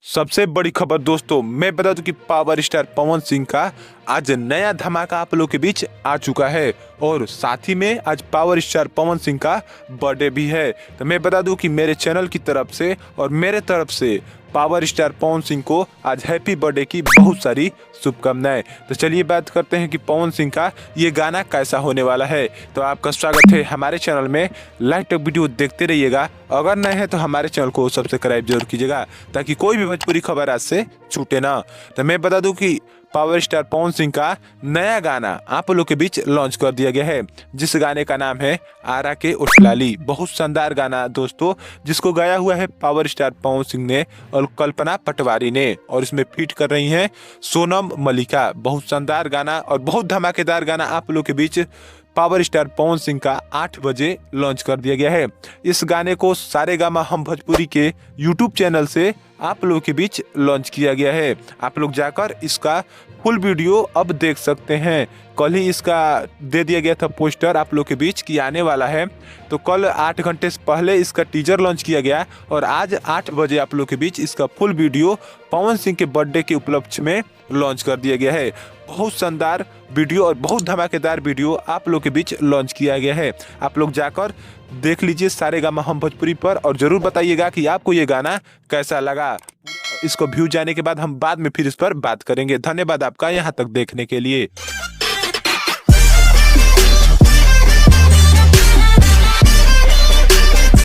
सबसे बड़ी खबर दोस्तों, मैं बता दूं कि पावर स्टार पवन सिंह का आज नया धमाका आप लोगों के बीच आ चुका है और साथ ही में आज पावर स्टार पवन सिंह का बर्थडे भी है। तो मैं बता दूं कि मेरे चैनल की तरफ से और मेरे तरफ से पावर स्टार पवन सिंह को आज हैप्पी बर्थडे की बहुत सारी शुभकामनाएं। तो चलिए बात करते हैं कि पवन सिंह का ये गाना कैसा होने वाला है। तो आपका स्वागत है हमारे चैनल में। लाइक तक वीडियो देखते रहिएगा। अगर नए हैं तो हमारे चैनल को सब्सक्राइब जरूर कीजिएगा ताकि कोई भी भोजपुरी खबर आज से छूटे ना। तो मैं बता दूं कि पावर स्टार पवन सिंह का नया गाना आप लोग के बीच लॉन्च कर दिया गया है, जिस गाने का नाम है आरा के उठलाली। बहुत शानदार गाना दोस्तों, जिसको गाया हुआ है पावर स्टार पवन सिंह ने और कल्पना पटवारी ने, और इसमें फीट कर रही हैं सोनम मलिका। बहुत शानदार गाना और बहुत धमाकेदार गाना आप लोग के बीच पावर स्टार पवन सिंह का 8 बजे लॉन्च कर दिया गया है। इस गाने को सारेगामा हम भोजपुरी के यूट्यूब चैनल से आप लोगों के बीच लॉन्च किया गया है। आप लोग जाकर इसका फुल वीडियो अब देख सकते हैं। कल ही इसका दे दिया गया था पोस्टर आप लोग के बीच कि आने वाला है। तो कल 8 घंटे से पहले इसका टीजर लॉन्च किया गया और आज 8 बजे आप लोग के बीच इसका फुल वीडियो पवन सिंह के बर्थडे के उपलक्ष्य में लॉन्च कर दिया गया है। बहुत शानदार वीडियो और बहुत धमाकेदार वीडियो आप लोग के बीच लॉन्च किया गया है। आप लोग जाकर देख लीजिए सारेगामा हम भोजपुरी पर और जरूर बताइएगा कि आपको ये गाना कैसा लगा। इसको व्यू जाने के बाद हम बाद में फिर इस पर बात करेंगे। धन्यवाद आपका यहाँ तक देखने के लिए।